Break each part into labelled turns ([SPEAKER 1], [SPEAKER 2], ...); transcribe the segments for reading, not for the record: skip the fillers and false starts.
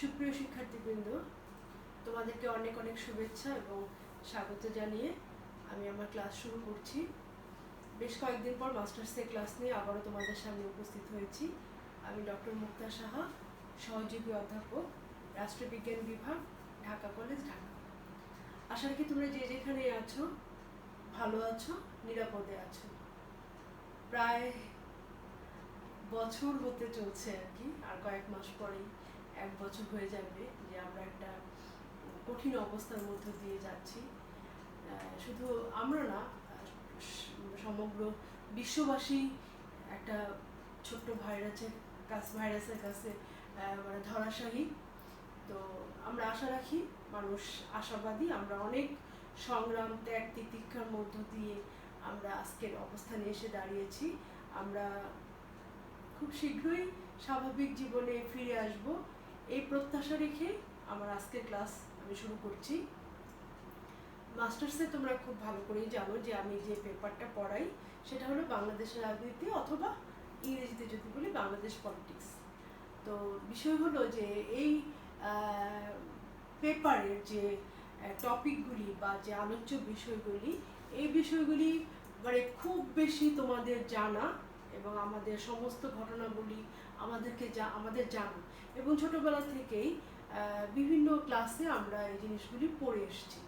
[SPEAKER 1] সুপ্রিয় শিক্ষার্থীবৃন্দ, তোমাদেরকে অনেক অনেক শুভেচ্ছা এবং স্বাগত জানিয়ে আমি আমার ক্লাস শুরু করছি। বেশ কয়েকদিন পর মাস্টার্সের ক্লাস নিয়ে আবারও তোমাদের সামনে উপস্থিত হয়েছি। আমি ডক্টর মুক্তা সাহা, সহযোগী অধ্যাপক, রাষ্ট্রবিজ্ঞান বিভাগ, ঢাকা কলেজ, ঢাকা। আশা রাখি তোমরা যে যেখানে আছো ভালো আছো, নিরাপদে আছো। প্রায় বছর হতে চলছে আর কি, আর কয়েক মাস পরেই 1 বছর হয়ে যাবে যে আমরা একটা কঠিন অবস্থার মধ্য দিয়ে যাচ্ছি। শুধু আমরা না, সমগ্র বিশ্ববাসী একটা ছোট্ট ভাইরাসের কাছে মানে ধরাশায়ী। তো আমরা আশা রাখি, মানুষ আশাবাদী, আমরা অনেক সংগ্রাম, ত্যাগ, তিতিক্ষার মধ্য দিয়ে আমরা আজকের অবস্থানে এসে দাঁড়িয়েছি। আমরা খুব শীঘ্রই স্বাভাবিক জীবনে ফিরে আসব, এই প্রত্যাশা রেখে আমার আজকের ক্লাস আমি শুরু করছি। মাস্টার্সে তোমরা খুব ভালো করেই জানো যে আমি যে পেপারটা পড়াই সেটা হলো বাংলাদেশের রাজনীতি, অথবা ইংরেজিতে যদি বলি বাংলাদেশ পলিটিক্স। তো বিষয় হলো যে এই পেপারের যে টপিকগুলি বা যে আলোচ্য বিষয়গুলি, এই বিষয়গুলি মানে খুব বেশি তোমাদের জানা এবং আমাদের সমস্ত ঘটনাগুলি আমাদের জানা, এবং ছোটবেলা থেকেই বিভিন্ন ক্লাসে আমরা এই জিনিসগুলি পড়ে এসেছি।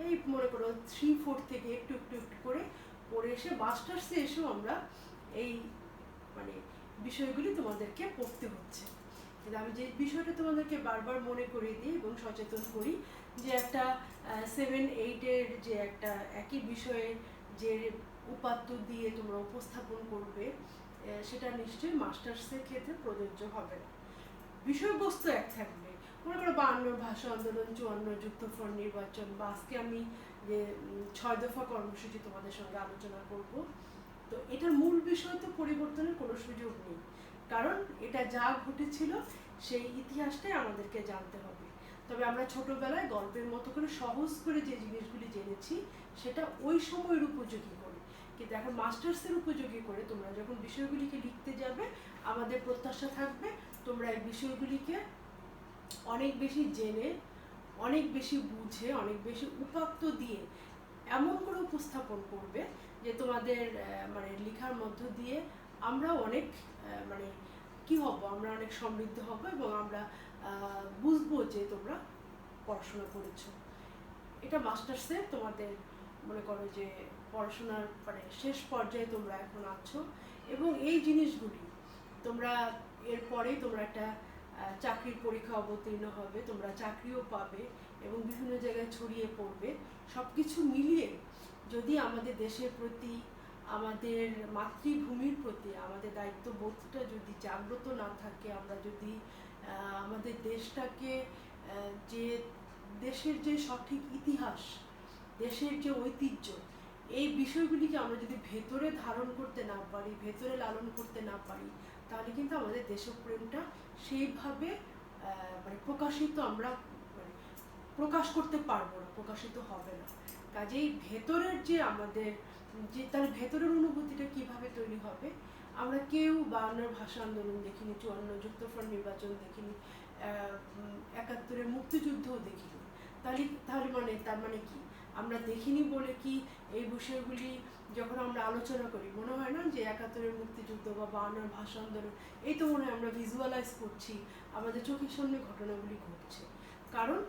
[SPEAKER 1] এই মনে করো 3-4 থেকে একটু একটু একটু করে পড়ে এসে মাস্টার্সে এসেও আমরা এই মানে বিষয়গুলি তোমাদেরকে পড়তে হচ্ছে। কিন্তু আমি যে বিষয়টা তোমাদেরকে বারবার মনে করিয়ে দিই এবং সচেতন করি যে একটা 7-8-এর যে একটা একই বিষয়ের যে উপাত্ত দিয়ে তোমরা উপস্থাপন করবে, সেটা নিশ্চয়ই মাস্টার্সের ক্ষেত্রে প্রযোজ্য হবে না। বিষয়বস্তু এক থাকবে, মনে করো 52 ভাষা আন্দোলন, 54 যুক্তফ্রন্ট নির্বাচন, বা আজকে আমি যে 6 দফা কর্মসূচি তোমাদের সঙ্গে আলোচনা করব। তো এটার মূল বিষয় তো পরিবর্তনের কোনো সুযোগ নেই, কারণ এটা যা ঘটেছিল সেই ইতিহাসটাই আমাদেরকে জানতে হবে। তবে আমরা ছোটবেলায় গল্পের মতো করে সহজ করে যে জিনিসগুলি জেনেছি সেটা ওই সময়ের উপযোগী করে, কিন্তু এখন মাস্টার্সের উপযোগী করে তোমরা যখন বিষয়গুলিকে লিখতে যাবে, আমাদের প্রত্যাশা থাকবে তোমরা এই বিষয়গুলিকে অনেক বেশি জেনে, অনেক বেশি বুঝে, অনেক বেশি উপাত্ত দিয়ে এমন করে উপস্থাপন করবে যে তোমাদের মানে লেখার মধ্য দিয়ে আমরা অনেক মানে কি হব, আমরা অনেক সমৃদ্ধ হব এবং আমরা বুঝবো যে তোমরা পড়াশোনা করেছো। এটা মাস্টার্সে তোমাদের মনে করো যে পড়াশোনার মানে শেষ পর্যায়ে তোমরা এখন আছো, এবং এই জিনিসগুলি তোমরা এরপরেই তোমরা একটা চাকরির পরীক্ষা অবতীর্ণ হবে, তোমরা চাকরিও পাবে এবং বিভিন্ন জায়গায় ছড়িয়ে পড়বে। সব কিছু মিলিয়ে যদি আমাদের দেশের প্রতি, আমাদের মাতৃভূমির প্রতি আমাদের দায়িত্ববোধটা যদি জাগ্রত না থাকে, আমরা যদি আমাদের দেশটাকে যে দেশের যে সঠিক ইতিহাস, দেশের যে ঐতিহ্য, এই বিষয়গুলিকে আমরা যদি ভেতরে ধারণ করতে না পারি, ভেতরে লালন করতে না পারি, তাহলে কিন্তু আমাদের দেশপ্রেমটা সেইভাবে মানে আমরা মানে প্রকাশ করতে পারবো না, প্রকাশিত হবে না। কাজেই ভেতরের যে আমাদের যে তার ভেতরের অনুভূতিটা কিভাবে তৈরি হবে, আমরা কেউ 52 ভাষা আন্দোলন দেখিনি, 54 যুক্তফ্রন্ট নির্বাচন দেখিনি, 71-এর মুক্তিযুদ্ধও দেখিনি। তাহলে তার মানে কি আমরা দেখিনি বলে কি এই বিষয়গুলি যখন আমরা আলোচনা করি মনে হয় না যে 71-এর মুক্তিযুদ্ধ বা 52-এর ভাষা আন্দোলন, এই তো মনে হয় আমরা ভিজুয়ালাইজ করছি, আমাদের চোখের সামনে ঘটনাগুলি ঘটছে। কারণ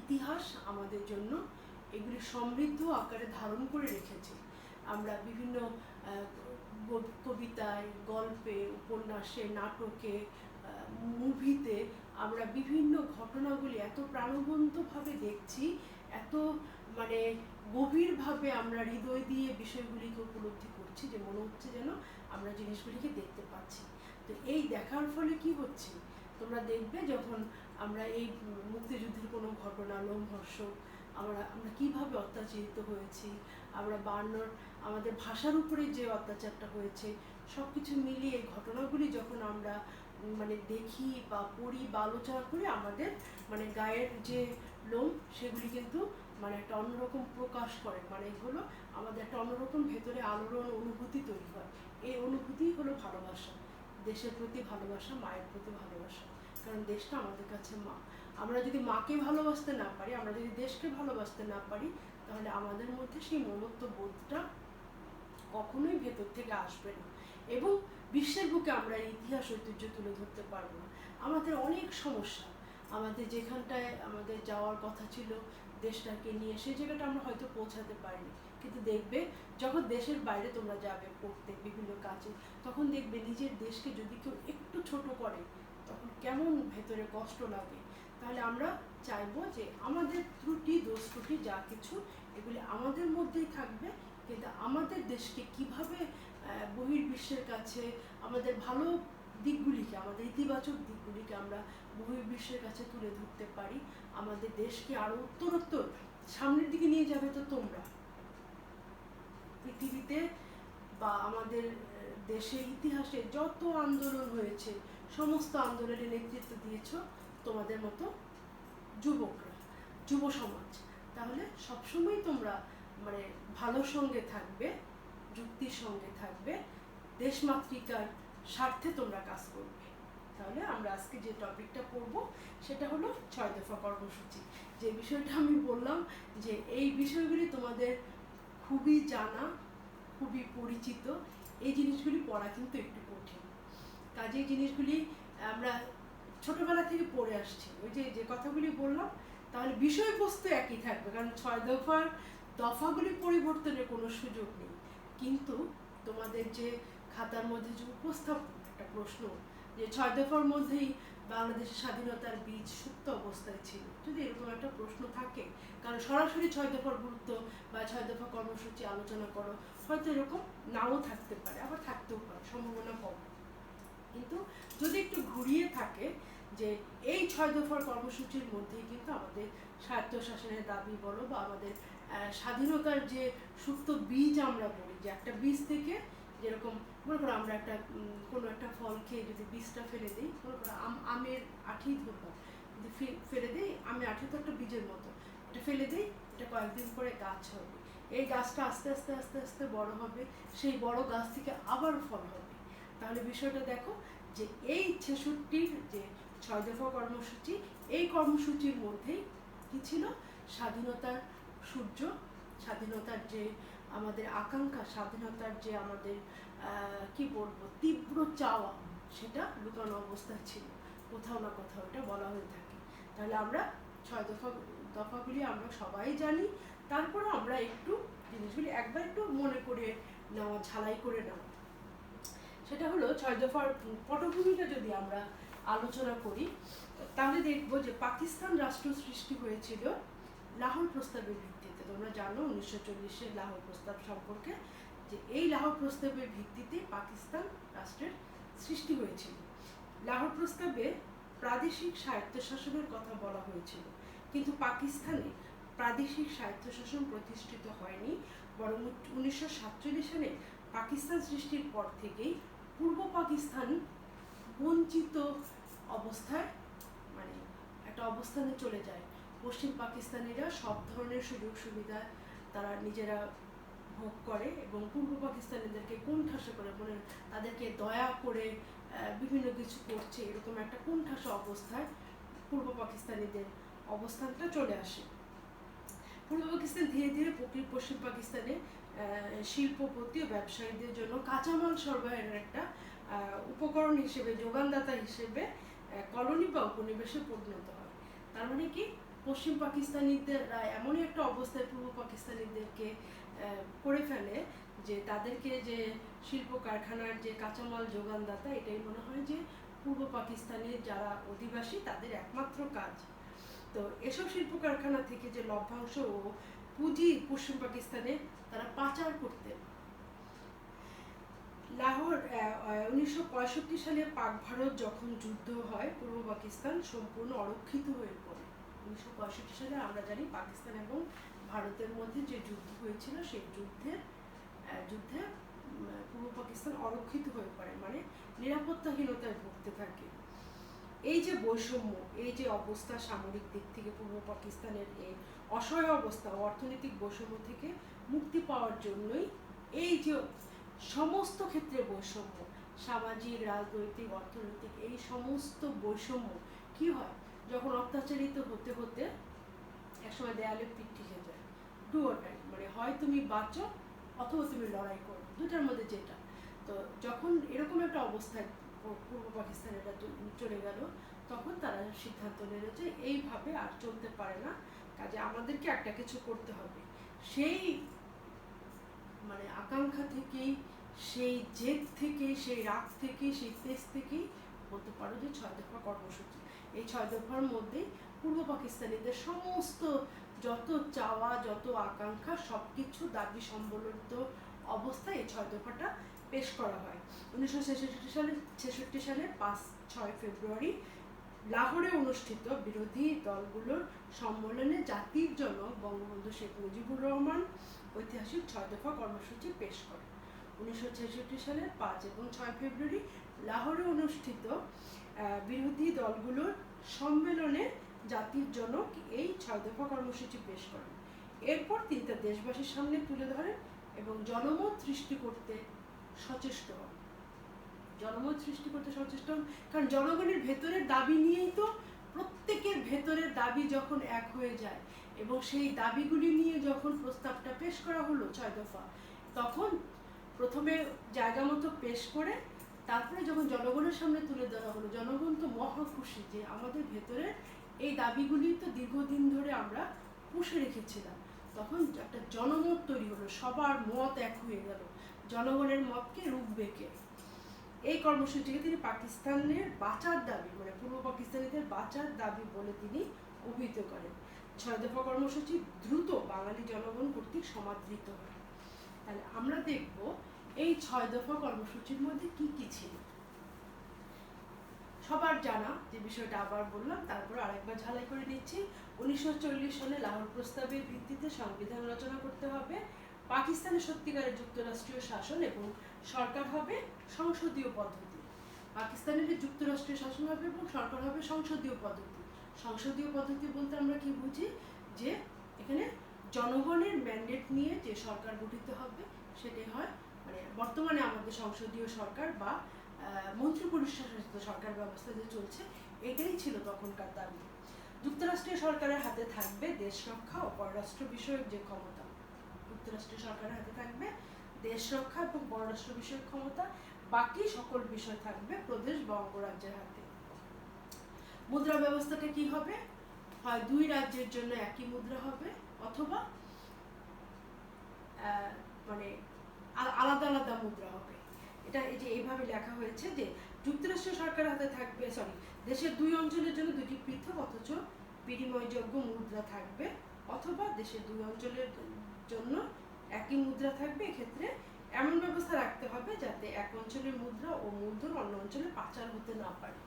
[SPEAKER 1] ইতিহাস আমাদের জন্য এগুলি সমৃদ্ধ আকারে ধারণ করে রেখেছে। আমরা বিভিন্ন কবিতায়, গল্পে, উপন্যাসে, নাটকে, মুভিতে আমরা বিভিন্ন ঘটনাগুলি এত প্রাণবন্তভাবে দেখছি, এত মানে গভীরভাবে আমরা হৃদয় দিয়ে বিষয়গুলিকে উপলব্ধি করছি যে মনে হচ্ছে যেন আমরা জিনিসগুলিকে দেখতে পাচ্ছি। তো এই দেখার ফলে কি হচ্ছে, তোমরা দেখবে যখন আমরা এই মুক্তিযুদ্ধের কোনো ঘটনা, লোমহর্ষক, আমরা কিভাবে অত্যাচারিত হয়েছি, আমরা 52 আমাদের ভাষার উপরে যে অত্যাচারটা হয়েছে, সব কিছু মিলিয়ে এই ঘটনাগুলি যখন আমরা মানে দেখি বা পড়ি বা আলোচনা করি, আমাদের মানে গায়ের যে লোম সেগুলি কিন্তু মানে একটা অন্যরকম প্রকাশ করে, মানে হলো আমাদের একটা অন্যরকম ভেতরে আলোড়ন অনুভূতি তৈরি হয়। এই অনুভূতি হলো ভালোবাসা, দেশের প্রতি ভালোবাসা, মায়ের প্রতি ভালোবাসা। কারণ কারণ দেশটা আমাদের কাছে মা। আমরা যদি মাকে ভালোবাসতে না পারি, আমরা যদি দেশকে ভালোবাসতে না পারি, তাহলে আমাদের মধ্যে সেই মমত্ব বোধটা কখনোই ভেতর থেকে আসবে না, এবং বিশ্বের বুকে আমরা এই ইতিহাস ঐতিহ্য তুলে ধরতে পারবো না। আমাদের অনেক সমস্যা, আমাদের যেখানটায় আমাদের যাওয়ার কথা ছিল দেশটাকে নিয়ে, সেই জায়গাটা আমরা হয়তো পৌঁছাতে পারিনি। কিন্তু দেখবে যখন দেশের বাইরে তোমরা যাবে পড়তে বিভিন্ন কাজে, তখন দেখবে নিজের দেশকে যদি কেউ একটু ছোট করে তখন কেমন ভেতরে কষ্ট লাগে। তাহলে আমরা চাইবো যে আমাদের ত্রুটি দোষ ত্রুটি যা কিছু এগুলি আমাদের মধ্যেই থাকবে, কিন্তু আমাদের দেশকে কিভাবে বহির্বিশ্বের কাছে আমাদের ভালো দিকগুলিকে, আমাদের ইতিবাচক দিকগুলিকে আমরা বহির্বিশ্বের কাছে তুলে ধরতে পারি, আমাদের দেশকে আরো উত্তরোত্তর সামনের দিকে নিয়ে যাবে তো তোমরা। পৃথিবীতে বা আমাদের দেশের ইতিহাসে যত আন্দোলন হয়েছে সমস্ত আন্দোলনের নেতৃত্ব দিয়েছ তোমাদের মতো যুবকরা, যুব সমাজ। তাহলে সবসময় তোমরা মানে ভালোর সঙ্গে থাকবে, যুক্তির সঙ্গে থাকবে, দেশমাতৃকার স্বার্থে তোমরা কাজ করবে। তাহলে আমরা আজকে যে টপিকটা পড়বো সেটা হলো 6 দফা কর্মসূচি। যে বিষয়টা আমি বললাম যে এই বিষয়গুলি তোমাদের খুবই জানা, খুবই পরিচিত, এই জিনিসগুলি পড়া কিন্তু একটু কঠিন। কাজে এই জিনিসগুলি আমরা ছোটবেলা থেকে পড়ে আসছি, ওই যে কথাগুলি বললাম, তাহলে বিষয়বস্তু একই থাকবে, কারণ 6 দফার দফাগুলি পরিবর্তনের কোনো সুযোগ নেই। কিন্তু তোমাদের যে খাতার মধ্যে যে উপস্থাপন একটা প্রশ্ন যে 6 দফার মধ্যেই বাংলাদেশের স্বাধীনতার বীজ সুপ্ত অবস্থায় ছিল, যদি এরকম একটা প্রশ্ন থাকে, কারণ সরাসরি 6 দফার গুরুত্ব বা 6 দফা কর্মসূচি আলোচনা করো, হয়তো এরকম নাও থাকতে পারে, আবার থাকতেও পারে, সম্ভাবনা কম। কিন্তু যদি একটু ঘুরিয়ে থাকে যে এই 6 দফার কর্মসূচির মধ্যেই কিন্তু আমাদের স্বায়ত্তশাসনের দাবি বলো বা আমাদের স্বাধীনতার যে সুপ্ত বীজ আমরা বলি, যে একটা বীজ থেকে যেরকম মনে করো আমরা একটা কোনো একটা ফল খেয়ে যদি বীজটা ফেলে দিই, মনে করো আমের আঠি ধরলাম, যদি ফেলে দিই, আমের আঠি তো একটা বীজের মতো, এটা ফেলে দিই, এটা কয়েকদিন পরে গাছ হবে, এই গাছটা আস্তে আস্তে আস্তে আস্তে বড় হবে, সেই বড় গাছ থেকে আবার ফল হবে। তাহলে বিষয়টা দেখো যে এই 66-র যে 6 দফা কর্মসূচি, এই কর্মসূচির মধ্যেই কি ছিল, স্বাধীনতার সূর্য, স্বাধীনতার যে আমাদের আকাঙ্ক্ষা, স্বাধীনতার যে আমাদের কি বলবো তীব্র চাওয়া, সেটা লুকানো অবস্থায় ছিল, কোথাও না কোথাও এটা বলা হয়ে থাকে। তাহলে আমরা 6 দফাগুলি আমরা সবাই জানি, তারপরে আমরা একটু জিনিসগুলি একবার একটু মনে করে নেওয়া, ঝালাই করে নেওয়া। সেটা হলো 6 দফার পটভূমিটা যদি আমরা আলোচনা করি, তাহলে দেখবো যে পাকিস্তান রাষ্ট্র সৃষ্টি হয়েছিল লাহোর প্রস্তাবের ভিত্তিতে। তোমরা জানো 1940-এর লাহোর প্রস্তাব সম্পর্কে, যে এই লাহোর প্রস্তাবের ভিত্তিতে পাকিস্তান রাষ্ট্রের সৃষ্টি হয়েছিল। লাহোর প্রস্তাবে প্রাদেশিক স্বায়ত্তশাসনের কথা বলা হয়েছিল, কিন্তু পাকিস্তানে প্রাদেশিক স্বায়ত্তশাসন প্রতিষ্ঠিত হয়নি, বরং 1947 সালে পাকিস্তান সৃষ্টির পর থেকেই পূর্ব পাকিস্তান বঞ্চিত অবস্থায়, মানে একটা অবস্থানে চলে যায়। পশ্চিম পাকিস্তানিরা সব ধরনের সুযোগ সুবিধা তারা নিজেরা ভোগ করে, এবং পূর্ব পাকিস্তানিদেরকে কোণঠাসা করে, মানে তাদেরকে দয়া করে বিভিন্ন কিছু করছে, এরকম একটা কোণঠাসা অবস্থায় পূর্ব পাকিস্তানিদের অবস্থানটা চলে আসে। পূর্ব পাকিস্তান ধীরে ধীরে পশ্চিম পাকিস্তানে শিল্পপতি ও ব্যবসায়ীদের জন্য কাঁচামাল সরবরাহের একটা উপকরণ হিসেবে, যোগানদাতা হিসেবে কলোনি বা উপনিবেশে পরিণত হয়। তার মানে কি, পশ্চিম পাকিস্তানিদের এমনই একটা অবস্থায় পূর্ব পাকিস্তানিদেরকে করে ফেলে যে তাদেরকে যে শিল্প কারখানার যে কাঁচামাল যোগানদাতা, এটাই মনে হয় যে পূর্ব পাকিস্তানের যারা অধিবাসী তাদের একমাত্র কাজ। তো এসব শিল্প কারখানা থেকে যে লভ্যাংশ ও পুঁজি পশ্চিম পাকিস্তানে তারা পাচার করতেন। লাহোর 1965 সালে পাক ভারত যখন যুদ্ধ হয়, পূর্ব পাকিস্তান সম্পূর্ণ অরক্ষিত হয়ে পড়ে। 1965 সালে আমরা জানি পাকিস্তান এবং ভারতের মধ্যে যে যুদ্ধ হয়েছিল, সেই যুদ্ধে পূর্ব পাকিস্তান অরক্ষিত হয়ে পড়ে, মানে নিরাপত্তাহীনতায় ভুগতে থাকে। এই যে বৈষম্য, এই যে অবস্থা সামরিক দিক থেকে পূর্ব পাকিস্তানের এই অসহায় অবস্থা, অর্থনৈতিক বৈষম্য থেকে মুক্তি পাওয়ার জন্যই এই যে সমস্ত ক্ষেত্রে বৈষম্য, সামাজিক, রাজনৈতিক, অর্থনৈতিক, এই সমস্ত বৈষম্য কি হয়, যখন অত্যাচারিত হতে হতে একসময় দেয়ালে পিঠ ঠেকে যায়, ডু অর ডাই, মানে হয় তুমি বাঁচো অথবা তুমি লড়াই করো, দুটার মধ্যে যেটা। তো যখন এরকম একটা অবস্থায় পূর্ব পাকিস্তানে এটা চলে গেল, তখন তারা সিদ্ধান্ত নিল যে এইভাবে আর চলতে পারে না, কাজে আমাদেরকে একটা কিছু করতে হবে। সেই মানে আকাঙ্ক্ষা থেকেই, সেই জেদ থেকে, সেই রাগ থেকে, সেই তেজ থেকেই বলতে পারো যে 6 দফা কর্মসূচি। এই 6 দফার মধ্যে পূর্ব পাকিস্তানিদের সমস্ত যত চাওয়া, যত আকাঙ্ক্ষা, সবকিছু দাবি সম্বলিত অবস্থায় এই 6 দফাটা পেশ করা হয়। 1966 সালে 5-6 ফেব্রুয়ারি লাহোরে অনুষ্ঠিত বিরোধী দলগুলোর সম্মেলনে জাতির জনক বঙ্গবন্ধু শেখ মুজিবুর রহমান ঐতিহাসিক 6 দফা কর্মসূচি পেশ করেন। 1966 সালের 5 এবং 6 ফেব্রুয়ারি লাহোরে অনুষ্ঠিত বিরোধী দলগুলোর সম্মেলনে জাতির জনক এই 6 দফা কর্মসূচি পেশ করেন। এরপর তিনি তা দেশবাসীর সামনে তুলে ধরেন এবং জনমত সৃষ্টি করতে সচেষ্ট হন। জনমত সৃষ্টি করতে সচেষ্ট হন কারণ জনগণের ভেতরের দাবি নিয়েই তো, প্রত্যেকের ভেতরের দাবি যখন এক হয়ে যায় এবং সেই দাবিগুলি নিয়ে যখন প্রস্তাবটা পেশ করা হলো 6 দফা, তখন প্রথমে জায়গা মতো পেশ করে তারপরে যখন জনগণের সামনে তুলে ধরা হলো, জনগণ তো মহা খুশি যে আমাদের ভেতরে এই দাবিগুলি তো দীর্ঘদিন ধরে আমরা পুষে রেখেছিলাম। তখন একটা জনমত তৈরি হলো, সবার মত এক হয়ে গেল, জনগণের মতকে রুখবে কে। এই কর্মসূচিকে তিনি পাকিস্তানের বাঁচার দাবি, মানে পূর্ব পাকিস্তানিদের বাঁচার দাবি বলে তিনি অভিহিত করেন। 6 দফা কর্মসূচি দ্রুত বাঙালি জনগণ কর্তৃক সমাদৃত হয়। তাহলে আমরা দেখব এই 6 দফা কর্মসূচির মধ্যে কি কি ছিল। সবার জানা যে বিষয়টা আবার বললাম, তারপর আরেকবার ঝালাই করে দিচ্ছি। 1940 সালে লাহোর প্রস্তাবের ভিত্তিতে সংবিধান রচনা করতে হবে, পাকিস্তানে সত্যিকারের যুক্তরাষ্ট্রীয় শাসন এবং সরকার হবে সংসদীয় পদ্ধতি। পাকিস্তানের যুক্তরাষ্ট্রীয় শাসন হবে এবং সরকার হবে সংসদীয় পদ্ধতি। সংসদীয় পদ্ধতি বলতে আমরা কি বুঝি, যে এখানে জনগণের ম্যান্ডেট নিয়ে যে সরকার গঠিত হবে সেটাই হয়, মানে বর্তমানে আমাদের সংসদীয় সরকার বা মন্ত্রিপরিষদ শাসিত সরকার ব্যবস্থা যে চলছে, এটাই ছিল তখনকার দাবি। যুক্তরাষ্ট্রীয় সরকারের হাতে থাকবে দেশ রক্ষা ও পররাষ্ট্র বিষয়ক যে ক্ষমতা, যুক্তরাষ্ট্রীয় সরকারের হাতে থাকবে দেশ রক্ষা এবং পররাষ্ট্র বিষয়ক ক্ষমতা, বাকি সকল বিষয় থাকবে প্রদেশ বা অঙ্গরাজ্যের হাতে। মুদ্রা ব্যবস্থাটা কি হবে, হয় 2 রাজ্যের জন্য একই মুদ্রা হবে, অথবা মানে আলাদা আলাদা মুদ্রা হবে। এটা এই যে এইভাবে লেখা হয়েছে যে যুক্তরাষ্ট্রীয় সরকারের হাতে থাকবে, দেশের 2 অঞ্চলের জন্য 2টি পৃথক অথচ বিনিময়যোগ্য মুদ্রা থাকবে, অথবা দেশের 2 অঞ্চলের জন্য একই মুদ্রা থাকবে। এক্ষেত্রে এমন ব্যবস্থা রাখতে হবে যাতে এক অঞ্চলের মুদ্রা ও মূলধন অন্য অঞ্চলে পাচার হতে না পারে।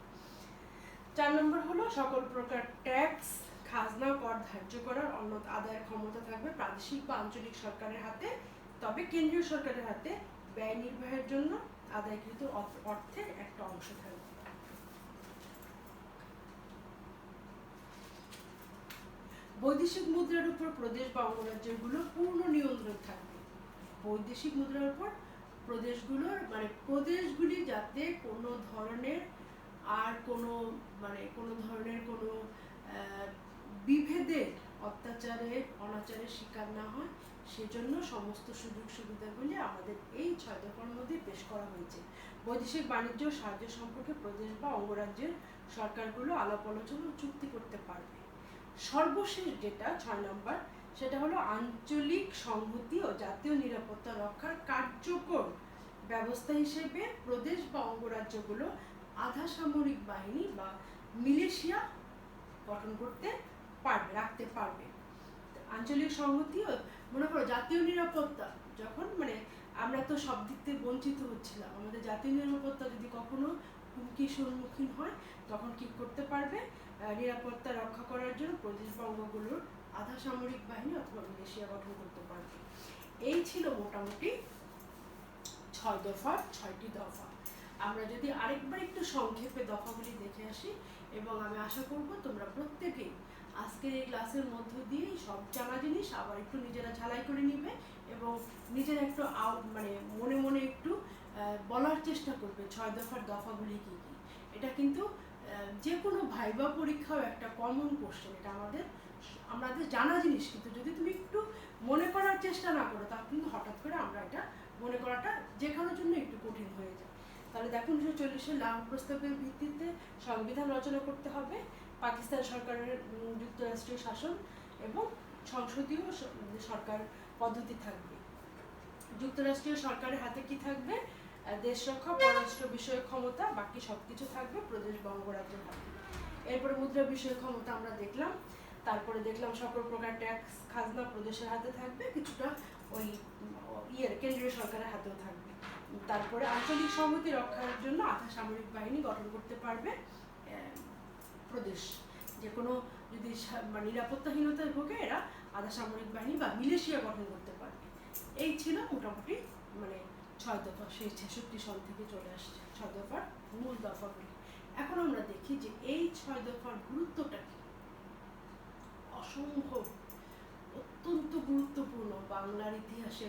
[SPEAKER 1] 4 নম্বর হলো সকল প্রকার ট্যাক্স, খাজনা, কর ধার্য করার অন্য আদায়ের ক্ষমতা থাকবে প্রাদেশিক বা আঞ্চলিক সরকারের হাতে, তবে কেন্দ্রীয় সরকারের হাতে ব্যয় নির্বাহের জন্য আদায়কৃত অর্থের একটা অংশ থাকবে। বৈদেশিক মুদ্রার উপর প্রদেশ বা অঙ্গরাজ্যগুলোর পূর্ণ নিয়ন্ত্রণ থাকবে। বৈদেশিক মুদ্রার উপর প্রদেশগুলোর, মানে প্রদেশগুলি যাতে কোনো ধরনের আর কোনো ধরনের কোনো বিভেদের, অত্যাচারের, অনাচারের শিকার না হয়, সেজন্য সমস্ত সুযোগ সুবিধাগুলি আমাদের এই 6 দফার মধ্যে পেশ করা হয়েছে। বৈদেশিক বাণিজ্য সাহায্য সম্পর্কে প্রদেশ বা অঙ্গরাজ্যের সরকারগুলো আলাপ আলোচনা চুক্তি করতে পারবে। সর্বশেষ যেটা 6 নম্বর, সেটা হলো আঞ্চলিক সংহতি ও জাতীয় নিরাপত্তা রক্ষার কার্যকর ব্যবস্থা হিসেবে প্রদেশ বা অঙ্গরাজ্যগুলো আধা সামরিক বাহিনী বা মিলিশিয়া গঠন করতে পারবে, রাখতে পারবে। আঞ্চলিক সংহতি, মনে করো জাতীয় নিরাপত্তা, যখন মানে আমরা তো সব দিক থেকে বঞ্চিত হচ্ছিলাম, আমাদের জাতীয় নিরাপত্তা যদি কখনো হুমকির সম্মুখীন হয়, তখন কি করতে পারবে, নিরাপত্তা রক্ষা করার জন্য প্রদেশ বা অঙ্গগুলোর আধা সামরিক বাহিনী অথবা মিলিশিয়া গঠন করতে পারবে। এই ছিল মোটামুটি 6 দফার 6টি দফা। আমরা যদি আরেকবার একটু সংক্ষেপে দফাগুলি দেখে আসি, এবং আমি আশা করব তোমরা প্রত্যেকেই আজকের এই ক্লাসের মধ্য দিয়ে সব জানা জিনিস আবার একটু নিজেরা ঝালাই করে নিবে এবং নিজেরা একটু মানে মনে মনে একটু বলার চেষ্টা করবে 6 দফার দফাগুলি কী কী। এটা কিন্তু যে কোনো ভাইবা পরীক্ষাও একটা কমন কোশ্চেন, এটা আমাদের জানা জিনিস, কিন্তু যদি তুমি একটু মনে করার চেষ্টা না করো তাহলে কিন্তু হঠাৎ করে আমরা এটা মনে করাটা যে কারোর জন্য একটু কঠিন হয়ে যায়। তাহলে দেখো 1940-এর লাহোর প্রস্তাবের ভিত্তিতে সংবিধান রচনা করতে হবে, পাকিস্তান সরকারের যুক্তরাষ্ট্রীয় শাসন এবং সংসদীয় সরকার পদ্ধতি থাকবে। যুক্তরাষ্ট্রীয় সরকারের হাতে কি থাকবে? দেশ রক্ষা, পররাষ্ট্র বিষয়ক ক্ষমতা, বাকি সবকিছু থাকবে প্রদেশ বঙ্গরাজ্যের হাতে। এরপরে মুদ্রা বিষয়ক ক্ষমতা আমরা দেখলাম, তারপরে দেখলাম সকল প্রকার ট্যাক্স খাজনা প্রদেশের হাতে থাকবে, কিছুটা ওই কেন্দ্রীয় সরকারের হাতেও থাকবে। তারপরে আঞ্চলিক সংহতি রক্ষার জন্য আধা সামরিক বাহিনী গঠন করতে পারবে প্রদেশ, যে কোনো যদি নিরাপত্তাহীনতায় ভোগে এরা আধা সামরিক বাহিনী বা মিলিশিয়া গঠন করতে পারবে। এই ছিল মোটামুটি 6 দফা, সেই 66 সন থেকে চলে আসছে 6 দফার মূল দফাগুলি। এখন আমরা দেখি যে এই 6 দফার গুরুত্বটা কি। অসম্ভব, অত্যন্ত গুরুত্বপূর্ণ বাংলার ইতিহাসে,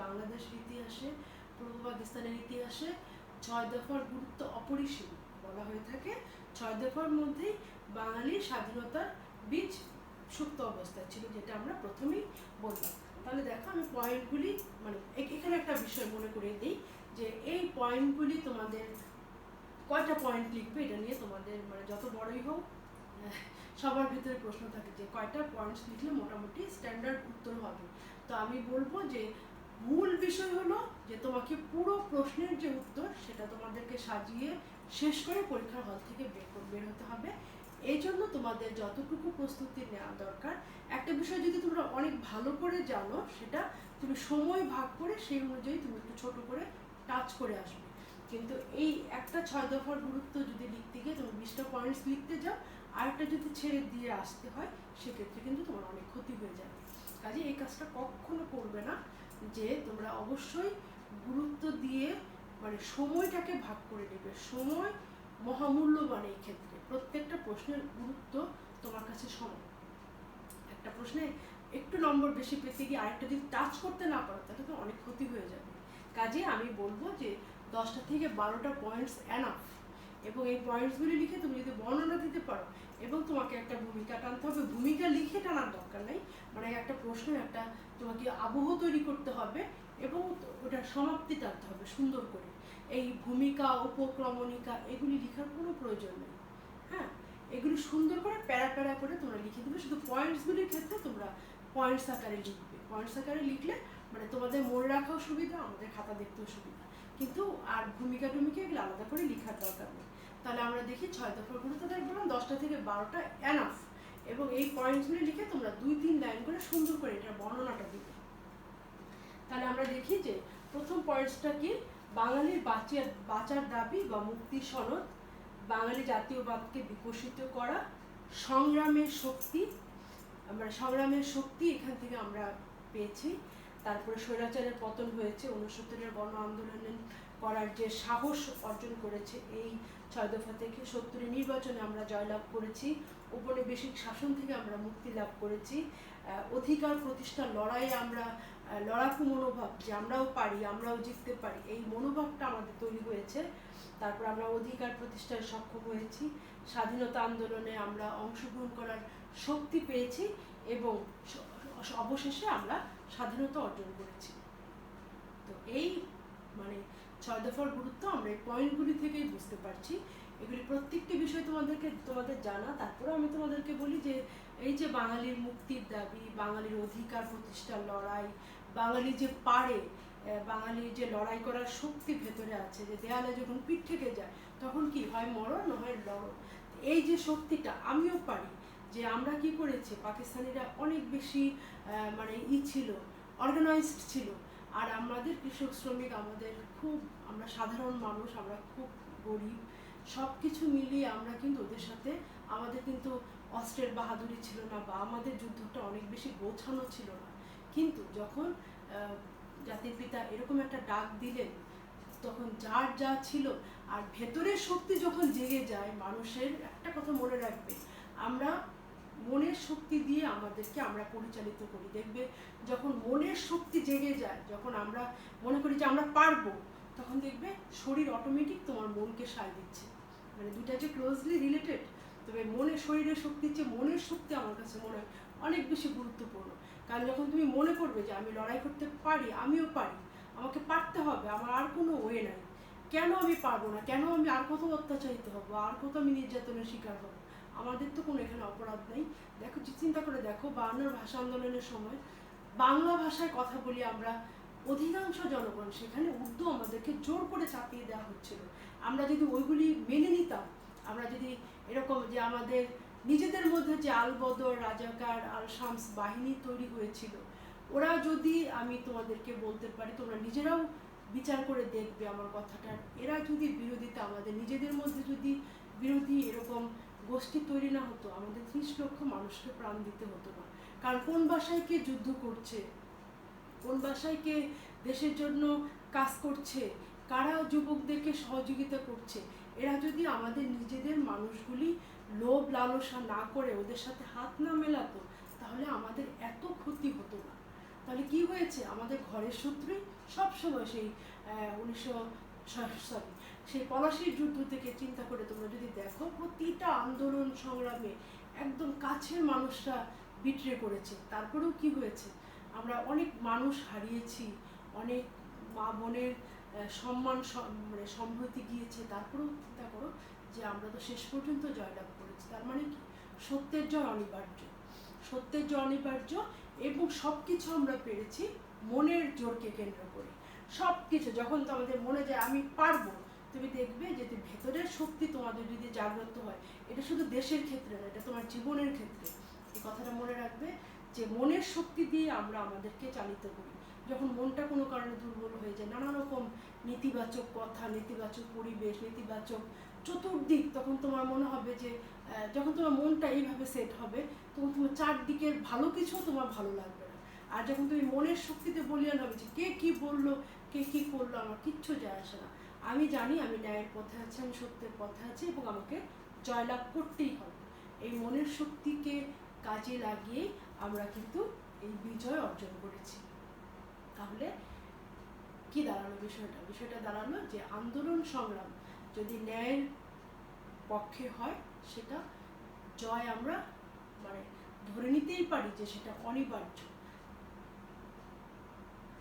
[SPEAKER 1] বাংলাদেশের ইতিহাসে, পূর্ব পাকিস্তানের ইতিহাসে 6 দফার গুরুত্ব অপরিসীম। বলা হয়ে থাকে 6 দফার মধ্যেই বাঙালির স্বাধীনতার বীজ সুপ্ত অবস্থায় ছিল, যেটা আমরা প্রথমেই বললাম। তাহলে দেখো আমি পয়েন্টগুলি এখানে একটা বিষয় মনে করিয়ে দিই যে এই পয়েন্টগুলি তোমাদের কয়টা পয়েন্ট লিখবে এটা নিয়ে তোমাদের যত বড়ই হোক সবার ভিতরে প্রশ্ন থাকে যে কয়টা পয়েন্টস লিখলে মোটামুটি স্ট্যান্ডার্ড উত্তর হবে। তো আমি বলবো যে মূল বিষয় হলো যে তোমাকে পুরো প্রশ্নের যে উত্তর সেটা তোমাদেরকে সাজিয়ে শেষ করে পরীক্ষার হল থেকে বের হতে হবে। এই জন্য তোমাদের যতটুকু প্রস্তুতি নেওয়া দরকার, একটা বিষয় যদি তোমরা অনেক ভালো করে জানো সেটা তুমি সময় ভাগ করে সেই অনুযায়ী তুমি একটু ছোট করে টাচ করে আসবে। কিন্তু এই একটা 6 দফার গুরুত্ব যদি লিখতে গিয়ে তুমি 20টা পয়েন্টস লিখতে যাও, আরেকটা যদি ছেড়ে দিয়ে আসতে হয় সেক্ষেত্রে কিন্তু তোমার অনেক ক্ষতি হয়ে যাবে। কাজে এই কাজটা কখনো করবে না, যে তোমরা অবশ্যই গুরুত্ব দিয়ে সময়টাকে ভাগ করে নেবে। সময় মহামূল্যবান এই ক্ষেত্রে, প্রত্যেকটা প্রশ্নের গুরুত্ব তোমার কাছে সমান। একটা প্রশ্নে একটু নম্বর বেশি পেতে গিয়ে আরেকটা যদি টাচ করতে না পারো তাহলে তো অনেক ক্ষতি হয়ে যাবে। কাজে আমি বলবো যে 10টা থেকে 12টা পয়েন্টস এনাফ, এবং এই পয়েন্টসগুলি লিখে তুমি যদি বর্ণনা দিতে পারো এবং তোমাকে একটা ভূমিকা টানতে হবে। ভূমিকা লিখে টানার দরকার নেই, একটা প্রশ্নের একটা তোমাকে আবহ তৈরি করতে হবে এবং ওটার সমাপ্তি টানতে হবে সুন্দর করে। এই ভূমিকা, উপক্রমণিকা এগুলি লেখার কোনো প্রয়োজন নেই। হ্যাঁ, এগুলি সুন্দর করে প্যারা প্যারা করে তোমরা লিখে দেবে। শুধু পয়েন্টসগুলির ক্ষেত্রে তোমরা পয়েন্টস আকারে লিখবে। পয়েন্টস আকারে লিখলে তোমাদের মনে রাখাও সুবিধা, আমাদের খাতা দেখতেও সুবিধা, কিন্তু আর ভূমিকা এগুলো আলাদা করে লেখার দরকার নেই। তাহলে আমরা দেখি 6 দফার গুরুত্ব বললাম 10টা থেকে 12টা এনাফ, এবং এই পয়েন্টসগুলি লিখে তোমরা 2-3 লাইন করে সুন্দর করে এটার বর্ণনাটা দিবে। তাহলে আমরা দেখি যে প্রথম পয়েন্টসটা কি, বাঙালির বাঁচার দাবি বা মুক্তির সনদ, বাঙালি জাতীয়বাদকে বিকশিত করা, সংগ্রামের শক্তি, সংগ্রামের শক্তি এখান থেকে আমরা পেয়েছি। তারপরে স্বৈরাচারের পতন হয়েছে, 69-এর গণ আন্দোলন করার যে সাহস অর্জন করেছে এই 6 দফা থেকে। 70-এর নির্বাচনে আমরা জয়লাভ করেছি, ঔপনিবেশিক শাসন থেকে আমরা মুক্তি লাভ করেছি, অধিকার প্রতিষ্ঠার লড়াইয়ে আমরা লড়াকু মনোভাব, যে আমরাও পারি, আমরাও জিততে পারি, এই মনোভাবটা আমাদের তৈরি হয়েছে। তারপর আমরা অধিকার প্রতিষ্ঠায় সক্ষম হয়েছি, স্বাধীনতা আন্দোলনে আমরা অংশগ্রহণ করার শক্তি পেয়েছি এবং অবশেষে আমরা স্বাধীনতা অর্জন করেছি। তো এই 6 দফার গুরুত্ব আমরা এই পয়েন্টগুলি থেকেই বুঝতে পারছি। এগুলি প্রত্যেকটি বিষয় তোমাদের জানা। তারপরে আমি তোমাদেরকে বলি যে এই যে বাঙালির মুক্তির দাবি, বাঙালির অধিকার প্রতিষ্ঠার লড়াই, বাঙালি যে পারে, বাঙালির যে লড়াই করার শক্তি ভেতরে আছে, যে দেয়ালে যখন পিঠ থেকে যায় তখন কি হয়, মরণ না হয় লড়ন। এই যে শক্তিটা আমিও পারি, যে আমরা কি করেছি, পাকিস্তানিরা অনেক বেশি ছিল, অর্গানাইজড ছিল, আর আমাদের কৃষক শ্রমিক, আমরা সাধারণ মানুষ, আমরা খুব গরিব, সব কিছু মিলিয়ে আমরা কিন্তু ওদের সাথে, আমাদের কিন্তু অস্ত্রের বাহাদুরি ছিল না, বা আমাদের যুদ্ধটা অনেক বেশি গোছানো ছিল না। কিন্তু যখন জাতির পিতা এরকম একটা ডাক দিলেন, তখন যার যা ছিল, আর ভেতরের শক্তি যখন জেগে যায় মানুষের, একটা কথা মনে রাখবে, আমরা মনের শক্তি দিয়ে আমরা পরিচালিত করি। দেখবে যখন মনের শক্তি জেগে যায়, যখন আমরা মনে করি যে আমরা পারবো, তখন দেখবে শরীর অটোমেটিক তোমার মনকে সায় দিচ্ছে। মানে দুইটা যে ক্লোজলি রিলেটেড, তবে মনের শরীরের শক্তির চেয়ে মনের শক্তি আমার কাছে মনে হয় অনেক বেশি গুরুত্বপূর্ণ। কারণ যখন তুমি মনে করবে যে আমি লড়াই করতে পারি, আমিও পারি, আমাকে পারতে হবে, আমার আর কোনো ওয়ে নাই, কেন আমি পারবো না, কেন আমি আর কত অত্যাচারিত হবো, আর কত আমি নির্যাতনের শিকার হবো, আমাদের তো কোনো এখানে অপরাধ নেই। দেখো, চিন্তা করে দেখো, 52 ভাষা আন্দোলনের সময় বাংলা ভাষায় কথা বলি আমরা অধিকাংশ জনগণ, সেখানে উর্দু আমাদেরকে জোর করে চাপিয়ে দেওয়া হচ্ছিল। আমরা যদি ওইগুলি মেনে নিতাম, আমরা যদি এরকম যে আমাদের নিজেদের মধ্যে যে আল বদর, রাজাকার, আল শামস বাহিনী তৈরি হয়েছিল, ওরা যদি, আমি তোমাদেরকে বলতে পারি, তোমরা নিজেরাও বিচার করে দেখবে আমার কথাটা, এরা যদি বিরোধিতা, আমাদের নিজেদের মধ্যে যদি বিরোধী এরকম গোষ্ঠী তৈরি না হতো, আমাদের 30 লক্ষ মানুষকে প্রাণ দিতে হতো না। কারণ কোন ভাষায় কে যুদ্ধ করছে, কোন ভাষায় কে দেশের জন্য কাজ করছে, কারা যুবকদেরকে সহযোগিতা করছে, এরা যদি আমাদের নিজেদের মানুষগুলি লোভ লালসা না করে ওদের সাথে হাত না মেলাতো, তাহলে আমাদের এত ক্ষতি হতো না। তাহলে কি হয়েছে, আমাদের ঘরের শত্রুই সবসময় সেই 1900 সেই পলাশির যুদ্ধ থেকে চিন্তা করে তোমরা যদি দেখো, প্রতিটা আন্দোলন সংগ্রামে একদম কাছের মানুষরা বিট্রে করেছে। তারপরেও কি হয়েছে, আমরা অনেক মানুষ হারিয়েছি, অনেক মা বোনের সম্মান মানে সম্প্রতি গিয়েছে, তারপরেও চিন্তা করো যে আমরা তো শেষ পর্যন্ত জয়লাভ করেছি। তার মানে কি, সত্যের জয় অনিবার্য, সত্যের জয় অনিবার্য। এবং সব কিছু আমরা পেরেছি মনের জোরকে কেন্দ্র করে। সব কিছু যখন তোমাদের মনে যায় আমি পারবো, তুমি দেখবে যে ভেতরের শক্তি তোমাদের যদি জাগ্রত হয়, এটা শুধু দেশের ক্ষেত্রে না, এটা তোমার জীবনের ক্ষেত্রে। এই কথাটা মনে রাখবে যে মনের শক্তি দিয়ে আমরা আমাদেরকে চালিত করি। যখন মনটা কোনো কারণে দুর্বল হয়ে যায়, নানা রকম নেতিবাচক কথা, নেতিবাচক পরিবেশ, নেতিবাচক চতুর্দিক, তখন তোমার মনে হবে যে যখন তোমার মনটা এইভাবে সেট হবে, তখন তোমার চারদিকের ভালো কিছু তোমার ভালো লাগবে না। আর যখন তুমি মনের শক্তিতে বলিয়ান হবে যে কে কি বললো, কে কি করলো, আমার কিচ্ছু যায় আসে না, আমি জানি আমি ন্যায়ের পথে আছি, আমি সত্যের পথে আছি এবং আমাকে জয়লাভ করতেই হবে। এই মনের শক্তিকে কাজে লাগিয়ে আমরা কিন্তু এই বিজয় অর্জন করেছি। তাহলে কি দাঁড়ালো বিষয়টা, বিষয়টা দাঁড়ালো যে আন্দোলন সংগ্রাম যদি ন্যায়ের পক্ষে হয়, সেটা জয় আমরা মানে ধরে নিতেই পারি যে সেটা অনিবার্য।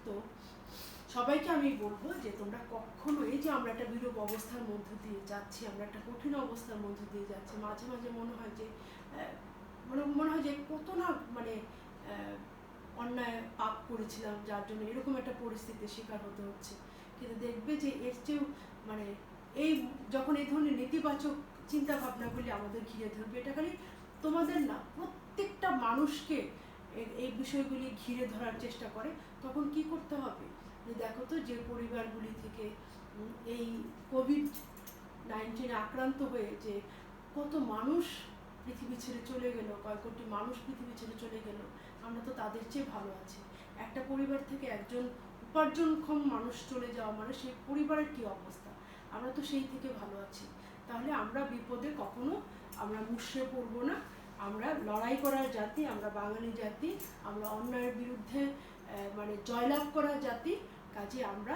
[SPEAKER 1] তো সবাইকে আমি বলবো যে তোমরা কখনো, এই যে আমরা একটা বিরূপ অবস্থার মধ্য দিয়ে যাচ্ছি, আমরা একটা কঠিন অবস্থার মধ্য দিয়ে যাচ্ছি, মাঝে মাঝে মনে হয় যে কত না মানে অন্যায় পাপ করেছিলাম যার জন্য এরকম একটা পরিস্থিতির শিকার হতে হচ্ছে। কিন্তু দেখবে যে এর চেয়েও মানে এই যখন এই ধরনের নেতিবাচক চিন্তা ভাবনাগুলি আমাদের ঘিরে ধরবে, এটা খালি তোমাদের না, প্রত্যেকটা মানুষকে এই বিষয়গুলি ঘিরে ধরার চেষ্টা করে, তখন কি করতে হবে, যে দেখো তো যে পরিবারগুলি থেকে এই কোভিড-19 আক্রান্ত হয়ে যে কত মানুষ পৃথিবী ছেড়ে চলে গেল, কয়েক কোটি মানুষ পৃথিবী ছেড়ে চলে গেল, আমরা তো তাদের চেয়ে ভালো আছি। একটা পরিবার থেকে একজন উপার্জনক্ষম মানুষ চলে যাওয়া মানে সেই পরিবারের কি অবস্থা, আমরা তো সেই থেকে ভালো আছি। তাহলে আমরা বিপদে কখনো আমরা মুষড়ে পড়বো না, আমরা লড়াই করার জাতি, আমরা বাঙালি জাতি, আমরা অন্যায়ের বিরুদ্ধে মানে জয়লাভ করার জাতি। কাজে আমরা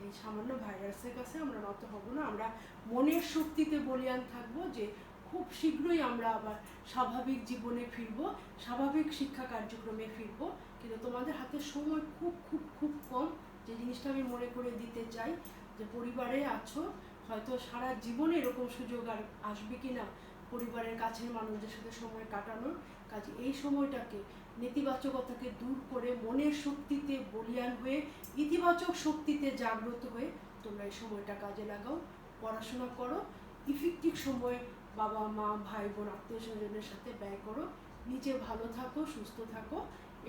[SPEAKER 1] এই সামান্য ভাইরাসের কাছে আমরা নত হব না, আমরা মনের শক্তিতে বলিয়ান থাকবো যে খুব শীঘ্রই আমরা আবার স্বাভাবিক জীবনে ফিরবো, স্বাভাবিক শিক্ষা কার্যক্রমে ফিরবো। কিন্তু তোমাদের হাতে সময় খুব খুব খুব কম। যে জিনিসটা আমি মনে করে দিতে চাই, যে পরিবারে আছো, হয়তো সারা জীবনে এরকম সুযোগ আর আসবে কি না পরিবারের কাছের মানুষদের সাথে সময় কাটানোর। কাজে এই সময়টাকে নেতিবাচকতাকে দূর করে মনের শক্তিতে বলিয়ান হয়ে ইতিবাচক শক্তিতে জাগ্রত হয়ে তোমরা এই সময়টা কাজে লাগাও, পড়াশোনা করো, ইফেক্টিভ সময় বাবা মা ভাই বোন আত্মীয় স্বজনের সাথে ব্যয় করো, নিজে ভালো থাকো, সুস্থ থাকো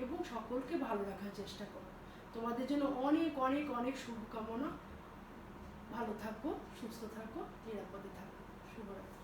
[SPEAKER 1] এবং সকলকে ভালো রাখার চেষ্টা করো। তোমাদের জন্য অনেক অনেক অনেক শুভকামনা। ভালো থাকো, সুস্থ থাকো, নিরাপদে থাকো। শুভরাত্রি।